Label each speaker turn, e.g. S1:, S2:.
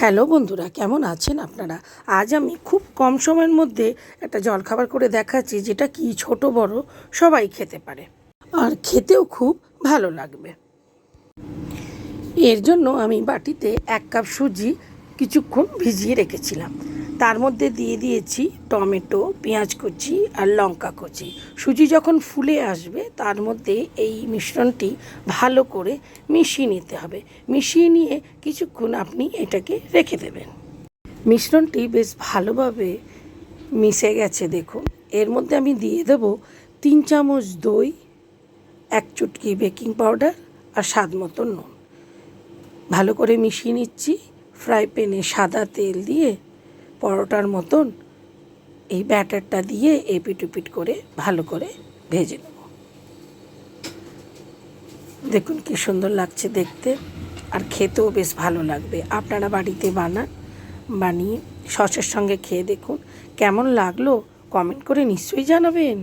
S1: Hello বন্ধুরা, কেমন আছেন আপনারা? আজ আমি খুব কম সময়ের মধ্যে একটা জলখাবার করে দেখাচ্ছি, যেটা কি ছোট বড় সবাই খেতে পারে আর খেতেও খুব ভালো লাগবে। এর জন্য আমি বাটিতে 1 কাপ সুজি কিছুক্ষণ ভিজিয়ে রেখেছিলাম। তার মধ্যে দিয়ে দিয়েছি টমেটো, পেঁয়াজ কুচি আর লঙ্কা কুচি। সুজি যখন ফুলে আসবে তার মধ্যে এই মিশ্রণটি ভালো করে মিশিয়ে নিতে হবে। মিশিয়ে নিয়ে কিছুক্ষণ আপনি এটাকে রেখে দেবেন। মিশ্রণটি বেশ ভালোভাবে মিশে গেছে দেখুন। এর মধ্যে আমি দিয়ে দেবো 3 চামচ দই, 1 চুটকি বেকিং পাউডার আর স্বাদ মতো নুন। ভালো করে মিশিয়ে নিচ্ছি। ফ্রাই প্যানে সাদা তেল দিয়ে পরোটার মতন এই ব্যাটারটা দিয়ে এপিট ওপিট করে ভালো করে ভেজে নেব। দেখুন কি সুন্দর লাগছে দেখতে, আর খেতেও বেশ ভালো লাগবে। আপনারা বাড়িতে বানিয়ে সসের সঙ্গে খেয়ে দেখুন কেমন লাগলো, কমেন্ট করে নিশ্চয়ই জানাবেন।